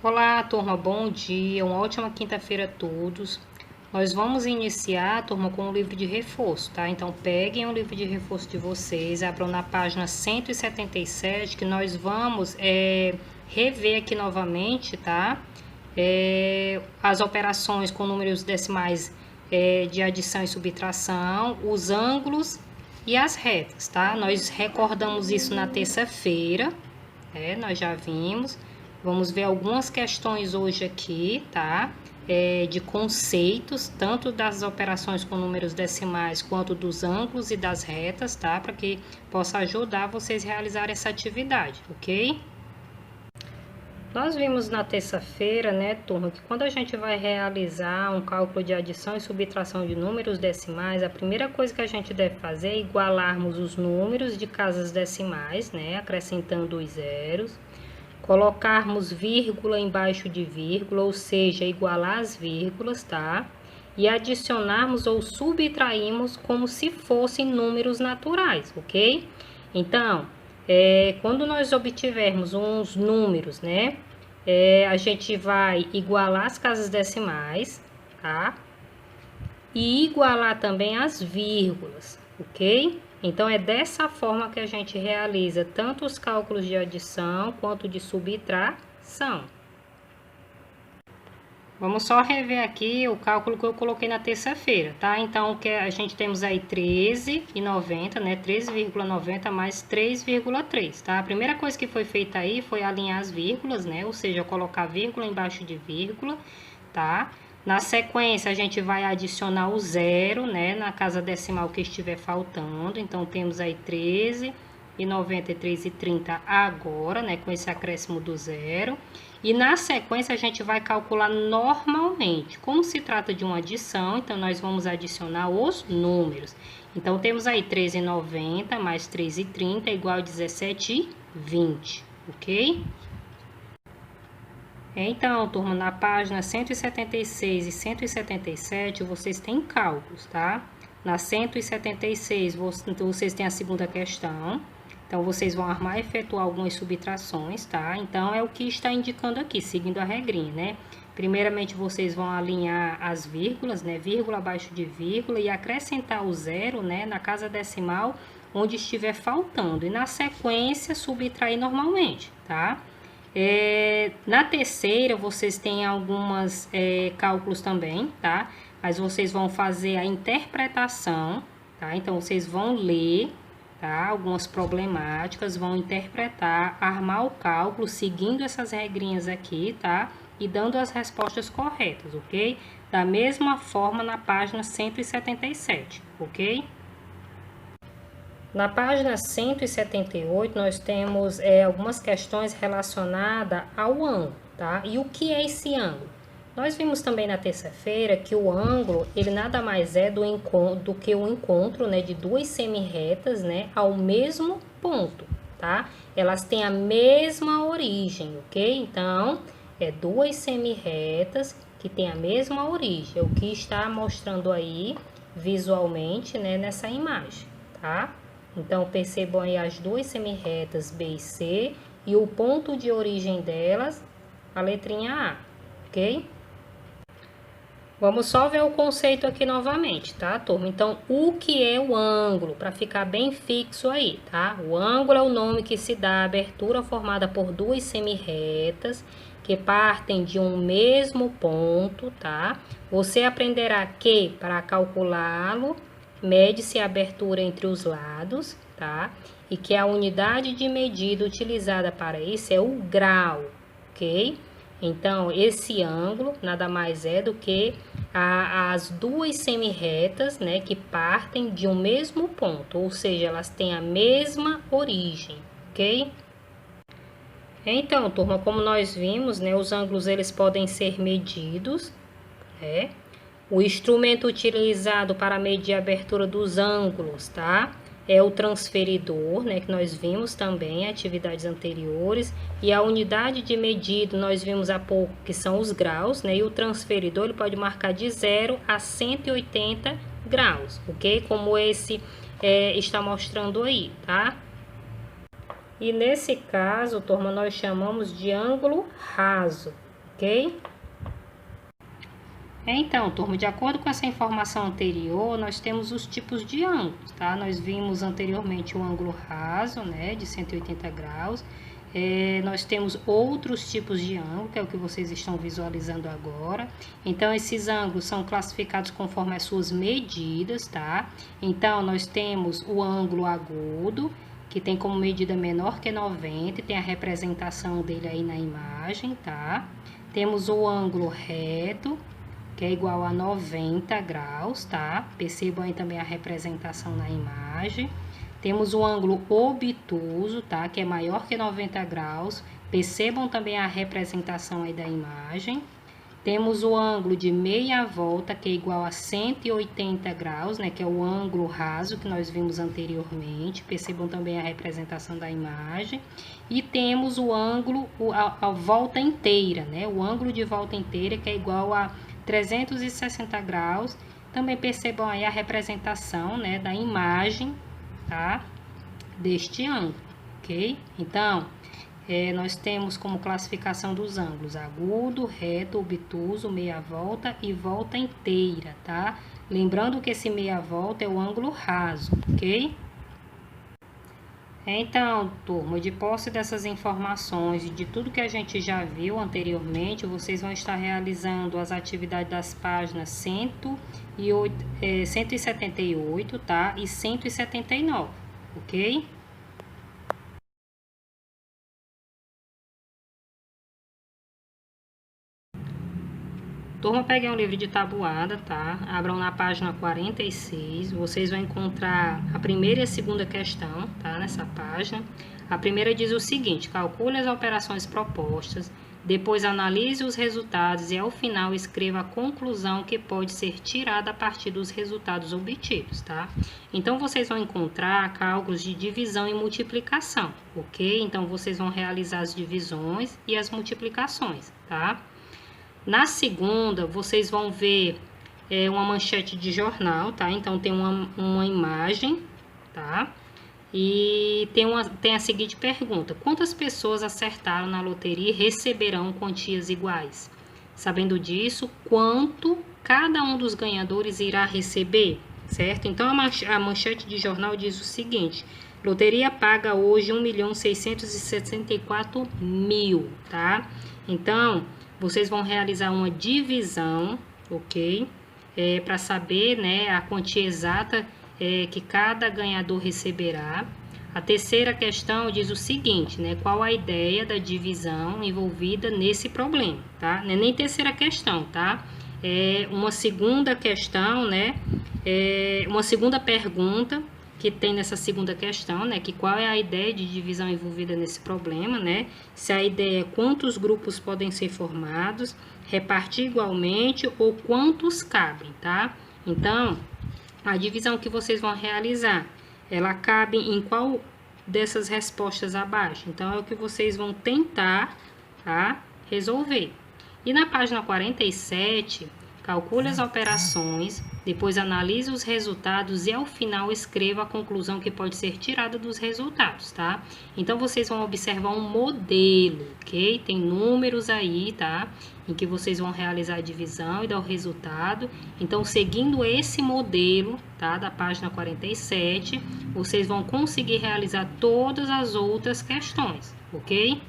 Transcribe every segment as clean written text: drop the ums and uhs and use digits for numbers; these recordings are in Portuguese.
Olá, turma, bom dia, uma ótima quinta-feira a todos. Nós vamos iniciar, turma, com o livro de reforço, tá? Então, peguem o livro de reforço de vocês, abram na página 177, que nós vamos rever aqui novamente, tá? As operações com números decimais de adição e subtração, os ângulos e as retas, tá? Nós recordamos isso na terça-feira, nós já vimos. Vamos ver algumas questões hoje aqui, tá? De conceitos, tanto das operações com números decimais, quanto dos ângulos e das retas, tá? Para que possa ajudar vocês a realizar essa atividade, ok? Nós vimos na terça-feira, né, turma, que quando a gente vai realizar um cálculo de adição e subtração de números decimais, a primeira coisa que a gente deve fazer é igualarmos os números de casas decimais, né, acrescentando os zeros, colocarmos vírgula embaixo de vírgula, ou seja, igualar as vírgulas, tá? E adicionarmos ou subtrairmos como se fossem números naturais, ok? Então, quando nós obtivermos uns números, né? A gente vai igualar as casas decimais, tá? E igualar também as vírgulas, ok? Então, é dessa forma que a gente realiza tanto os cálculos de adição quanto de subtração. Vamos só rever aqui o cálculo que eu coloquei na terça-feira, tá? Então, que a gente temos aí 13,90, né? 13,90 mais 3,3, tá? A primeira coisa que foi feita aí foi alinhar as vírgulas, né? Ou seja, colocar vírgula embaixo de vírgula, tá? Na sequência, a gente vai adicionar o zero, né? Na casa decimal que estiver faltando. Então, temos aí 13,90 e 13,30 agora, né? Com esse acréscimo do zero. E na sequência, a gente vai calcular normalmente. Como se trata de uma adição, então, nós vamos adicionar os números. Então, temos aí 13,90 mais 13,30 é igual a 17,20, ok? Então, turma, na página 176 e 177, vocês têm cálculos, tá? Na 176, vocês têm a segunda questão. Então, vocês vão armar e efetuar algumas subtrações, tá? Então, é o que está indicando aqui, seguindo a regrinha, né? Primeiramente, vocês vão alinhar as vírgulas, né? Vírgula abaixo de vírgula e acrescentar o zero, né? Na casa decimal, onde estiver faltando. E na sequência, subtrair normalmente, tá? Na terceira, vocês têm alguns cálculos também, tá? Mas vocês vão fazer a interpretação, tá? Então, vocês vão ler, tá? Algumas problemáticas, vão interpretar, armar o cálculo, seguindo essas regrinhas aqui, tá? E dando as respostas corretas, ok? Da mesma forma na página 177, ok? Na página 178, nós temos algumas questões relacionadas ao ângulo, tá? E o que é esse ângulo? Nós vimos também na terça-feira que o ângulo, ele nada mais é do que o encontro, né, de duas semirretas, né, ao mesmo ponto, tá? Elas têm a mesma origem, ok? Então, duas semirretas que têm a mesma origem, é o que está mostrando aí visualmente, né, nessa imagem, tá? Então, percebam aí as duas semirretas B e C e o ponto de origem delas, a letrinha A, ok? Vamos só ver o conceito aqui novamente, tá, turma? Então, o que é o ângulo? Para ficar bem fixo aí, tá? O ângulo é o nome que se dá à abertura formada por duas semirretas que partem de um mesmo ponto, tá? Você aprenderá que, para calculá-lo, mede-se a abertura entre os lados, tá? E que a unidade de medida utilizada para isso é o grau, ok? Então, esse ângulo nada mais é do que as duas semirretas, né, que partem de um mesmo ponto, ou seja, elas têm a mesma origem, ok? Então, turma, como nós vimos, né, os ângulos eles podem ser medidos, né? O instrumento utilizado para medir a abertura dos ângulos, tá? É o transferidor, né? Que nós vimos também em atividades anteriores. E a unidade de medida, nós vimos há pouco, que são os graus, né? E o transferidor, ele pode marcar de 0 a 180 graus, ok? Como esse está mostrando aí, tá? E nesse caso, turma, nós chamamos de ângulo raso, ok? Então, turma, de acordo com essa informação anterior, nós temos os tipos de ângulos, tá? Nós vimos anteriormente o ângulo raso, né, de 180 graus. Nós temos outros tipos de ângulo, que é o que vocês estão visualizando agora. Então, esses ângulos são classificados conforme as suas medidas, tá? Então, nós temos o ângulo agudo, que tem como medida menor que 90, e tem a representação dele aí na imagem, tá? Temos o ângulo reto, que é igual a 90 graus, tá? Percebam aí também a representação na imagem. Temos o ângulo obtuso, tá? Que é maior que 90 graus. Percebam também a representação aí da imagem. Temos o ângulo de meia volta, que é igual a 180 graus, né? Que é o ângulo raso que nós vimos anteriormente. Percebam também a representação da imagem. E temos o ângulo, a volta inteira, né? O ângulo de volta inteira, que é igual a 360 graus. Também percebam aí a representação, né, da imagem, tá, deste ângulo, ok? Então, nós temos como classificação dos ângulos agudo, reto, obtuso, meia volta e volta inteira, tá? Lembrando que esse meia volta é o ângulo raso, ok? Então, turma, de posse dessas informações e de tudo que a gente já viu anteriormente, vocês vão estar realizando as atividades das páginas 178, tá? E 179, ok? Turma, peguem um livro de tabuada, tá? Abram na página 46, vocês vão encontrar a primeira e a segunda questão, tá? Nessa página. A primeira diz o seguinte: calcule as operações propostas, depois analise os resultados e ao final escreva a conclusão que pode ser tirada a partir dos resultados obtidos, tá? Então, vocês vão encontrar cálculos de divisão e multiplicação, ok? Então, vocês vão realizar as divisões e as multiplicações, tá? Na segunda, vocês vão ver uma manchete de jornal, tá? Então, tem uma imagem, tá? E tem a seguinte pergunta: quantas pessoas acertaram na loteria e receberão quantias iguais? Sabendo disso, quanto cada um dos ganhadores irá receber, certo? Então, a manchete de jornal diz o seguinte: loteria paga hoje 1.664.000, tá? Então, vocês vão realizar uma divisão, ok? Para saber, né, a quantia exata que cada ganhador receberá. A terceira questão diz o seguinte, né? Qual a ideia da divisão envolvida nesse problema, tá? Não é nem terceira questão, tá? É uma segunda questão, né? Uma segunda pergunta que tem nessa segunda questão, né, que qual é a ideia de divisão envolvida nesse problema, né, se a ideia é quantos grupos podem ser formados, repartir igualmente ou quantos cabem, tá? Então, a divisão que vocês vão realizar, ela cabe em qual dessas respostas abaixo? Então, é o que vocês vão tentar, tá, resolver. E na página 47, calcule as operações, depois analise os resultados e ao final escreva a conclusão que pode ser tirada dos resultados, tá? Então, vocês vão observar um modelo, ok? Tem números aí, tá? Em que vocês vão realizar a divisão e dar o resultado. Então, seguindo esse modelo, tá? Da página 47, vocês vão conseguir realizar todas as outras questões, ok?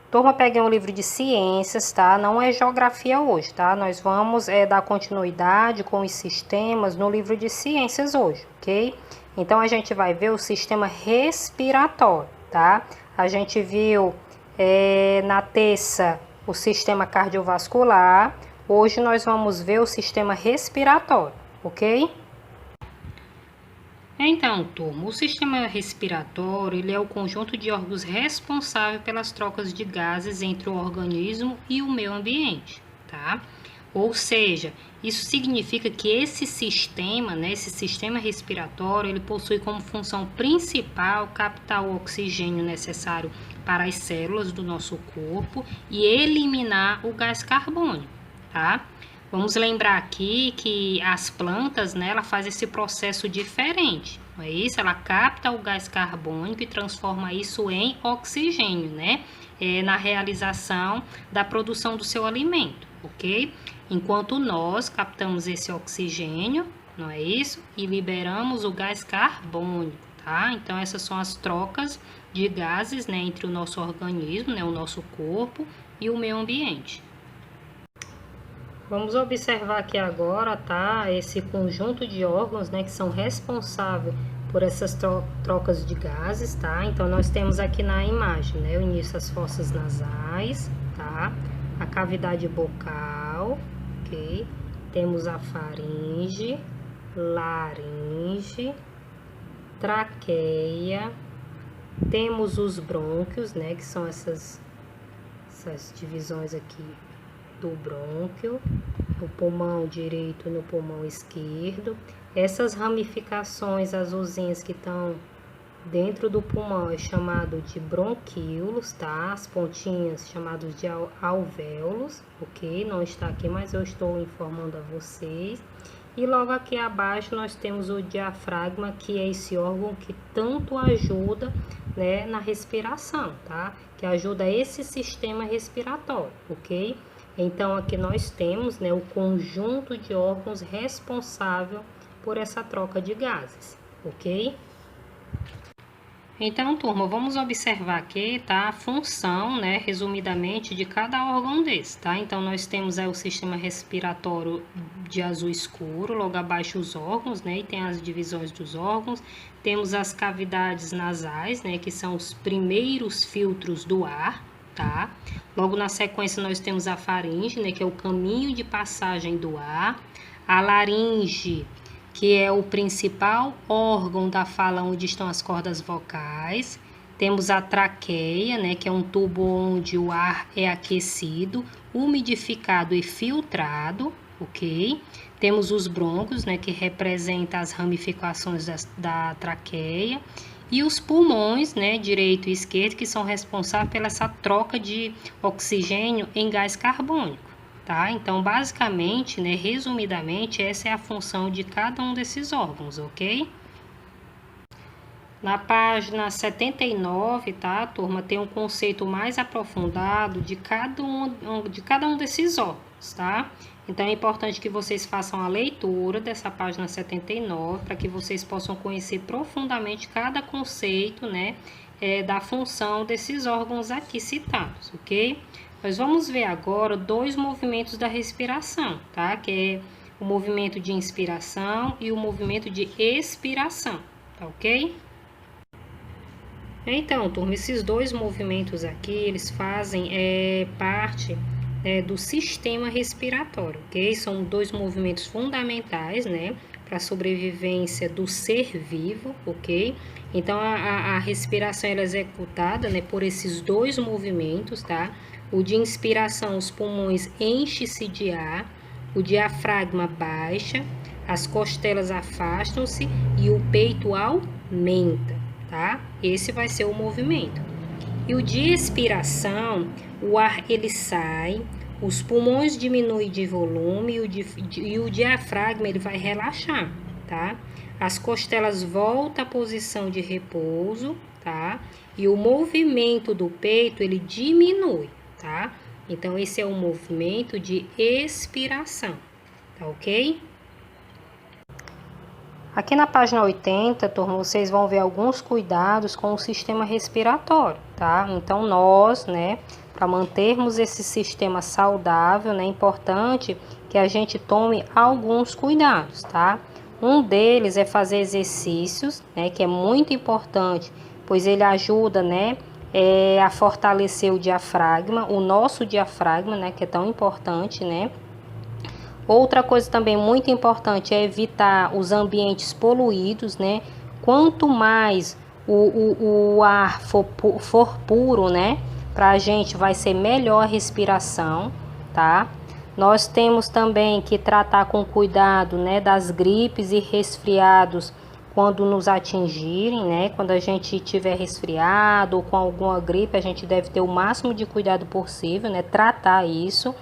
Turma, peguei um livro de ciências, tá? Não é geografia hoje, tá? Nós vamos dar continuidade com os sistemas no livro de ciências hoje, ok? Então, a gente vai ver o sistema respiratório, tá? A gente viu na terça o sistema cardiovascular. Hoje nós vamos ver o sistema respiratório, ok? Então, turma, o sistema respiratório ele é o conjunto de órgãos responsável pelas trocas de gases entre o organismo e o meio ambiente, tá? Ou seja, isso significa que esse sistema, né, esse sistema respiratório, ele possui como função principal captar o oxigênio necessário para as células do nosso corpo e eliminar o gás carbônico, tá? Vamos lembrar aqui que as plantas, né, ela faz esse processo diferente, não é isso? Ela capta o gás carbônico e transforma isso em oxigênio, né? Na realização da produção do seu alimento, ok? Enquanto nós captamos esse oxigênio, não é isso? E liberamos o gás carbônico, tá? Então, essas são as trocas de gases, né, entre o nosso organismo, né, o nosso corpo e o meio ambiente. Vamos observar aqui agora, tá, esse conjunto de órgãos, né, que são responsáveis por essas trocas de gases, tá? Então, nós temos aqui na imagem, né, o início das fossas nasais, tá? A cavidade bucal, ok? Temos a faringe, laringe, traqueia, temos os brônquios, né, que são essas divisões aqui do brônquio, no pulmão direito e no pulmão esquerdo. Essas ramificações azulzinhas que estão dentro do pulmão é chamado de bronquíolos, tá? As pontinhas chamados de alvéolos, ok? Não está aqui, mas eu estou informando a vocês. E logo aqui abaixo nós temos o diafragma, que é esse órgão que tanto ajuda, né, na respiração, tá? Que ajuda esse sistema respiratório, ok? Então, aqui nós temos, né, o conjunto de órgãos responsável por essa troca de gases, ok? Então, turma, vamos observar aqui, tá, a função, né, resumidamente, de cada órgão desse, tá? Então, nós temos aí o sistema respiratório de azul escuro, logo abaixo os órgãos, né, e tem as divisões dos órgãos. Temos as cavidades nasais, né, que são os primeiros filtros do ar, tá? Logo na sequência nós temos a faringe, né, que é o caminho de passagem do ar. A laringe, que é o principal órgão da fala onde estão as cordas vocais. Temos a traqueia, né, que é um tubo onde o ar é aquecido, umidificado e filtrado, ok? Temos os brônquios, né, que representam as ramificações da traqueia. E os pulmões, né, direito e esquerdo, que são responsáveis pela essa troca de oxigênio em gás carbônico. Tá? Então, basicamente, né, resumidamente, essa é a função de cada um desses órgãos, ok? Na página 79, tá, turma, tem um conceito mais aprofundado de cada um desses órgãos, tá? Então, é importante que vocês façam a leitura dessa página 79, para que vocês possam conhecer profundamente cada conceito, né, da função desses órgãos aqui citados, ok? Nós vamos ver agora dois movimentos da respiração, tá? Que é o movimento de inspiração e o movimento de expiração, tá ok? Então, turma, esses dois movimentos aqui, eles fazem parte do sistema respiratório, ok? São dois movimentos fundamentais, né? Para a sobrevivência do ser vivo, ok? Então, a respiração ela é executada, né, por esses dois movimentos, tá? O de inspiração, os pulmões enchem-se de ar, o diafragma baixa, as costelas afastam-se e o peito aumenta, tá? Esse vai ser o movimento. E o de expiração, o ar ele sai, os pulmões diminuem de volume e o diafragma ele vai relaxar, tá? As costelas voltam à posição de repouso, tá? E o movimento do peito ele diminui, tá? Então, esse é o movimento de expiração, tá ok? Aqui na página 80, turma, vocês vão ver alguns cuidados com o sistema respiratório, tá? Então, nós, né, para mantermos esse sistema saudável, né, é importante que a gente tome alguns cuidados, tá? Um deles é fazer exercícios, né, que é muito importante, pois ele ajuda, né, a fortalecer o diafragma, o nosso diafragma, né, que é tão importante, né? Outra coisa também muito importante é evitar os ambientes poluídos, né? Quanto mais o ar for puro, né? Para a gente vai ser melhor a respiração, tá? Nós temos também que tratar com cuidado, né, das gripes e resfriados quando nos atingirem, né? Quando a gente tiver resfriado ou com alguma gripe, a gente deve ter o máximo de cuidado possível, né? Tratar isso.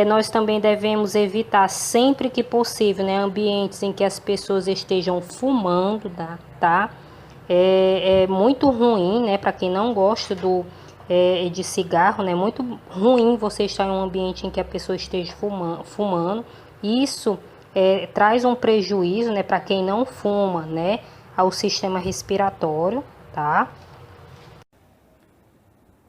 Nós também devemos evitar sempre que possível, né, ambientes em que as pessoas estejam fumando, tá? É muito ruim, né, para quem não gosta de cigarro, né, muito ruim você estar em um ambiente em que a pessoa esteja fumando. Isso traz um prejuízo, né, para quem não fuma, né, ao sistema respiratório, tá?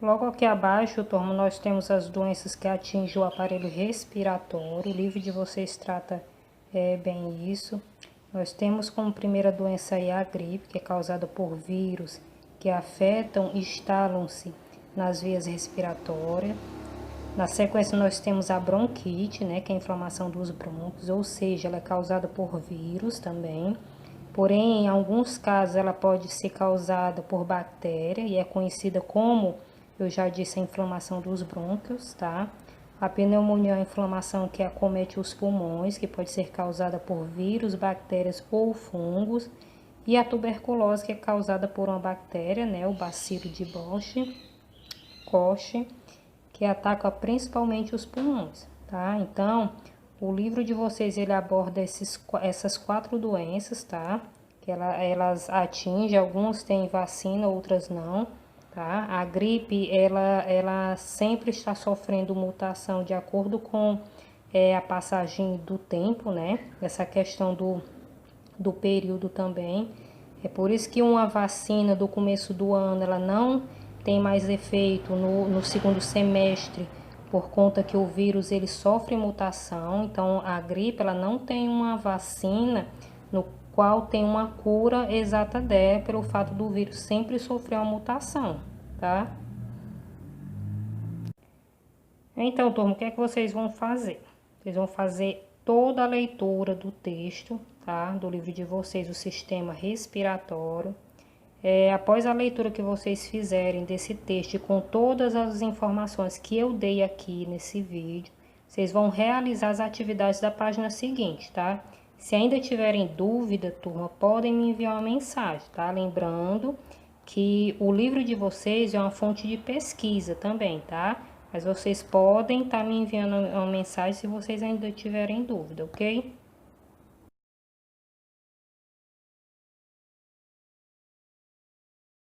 Logo aqui abaixo, turma, nós temos as doenças que atingem o aparelho respiratório. O livro de vocês trata bem isso. Nós temos como primeira doença aí a gripe, que é causada por vírus que afetam e instalam-se nas vias respiratórias. Na sequência, nós temos a bronquite, né, que é a inflamação dos brônquios, ou seja, ela é causada por vírus também. Porém, em alguns casos, ela pode ser causada por bactéria e é conhecida como, eu já disse, a inflamação dos brônquios, tá? A pneumonia é a inflamação que acomete os pulmões, que pode ser causada por vírus, bactérias ou fungos. E a tuberculose, que é causada por uma bactéria, né, o bacilo de Koch, que ataca principalmente os pulmões, tá? Então, o livro de vocês, ele aborda essas 4 doenças, tá? Que elas atingem, algumas têm vacina, outras não, tá? A gripe, ela sempre está sofrendo mutação de acordo com a passagem do tempo, né? Essa questão do período também. É por isso que uma vacina do começo do ano, ela não tem mais efeito no segundo semestre, por conta que o vírus ele sofre mutação. Então, a gripe ela não tem uma vacina no qual tem uma cura exata dela, pelo fato do vírus sempre sofrer uma mutação, tá? Então, turma, o que é que vocês vão fazer? Vocês vão fazer toda a leitura do texto, tá? Do livro de vocês, o sistema respiratório. Após a leitura que vocês fizerem desse texto com todas as informações que eu dei aqui nesse vídeo, vocês vão realizar as atividades da página seguinte, tá? Se ainda tiverem dúvida, turma, podem me enviar uma mensagem, tá? Lembrando que o livro de vocês é uma fonte de pesquisa também, tá? Mas vocês podem estar me enviando uma mensagem se vocês ainda tiverem dúvida, ok?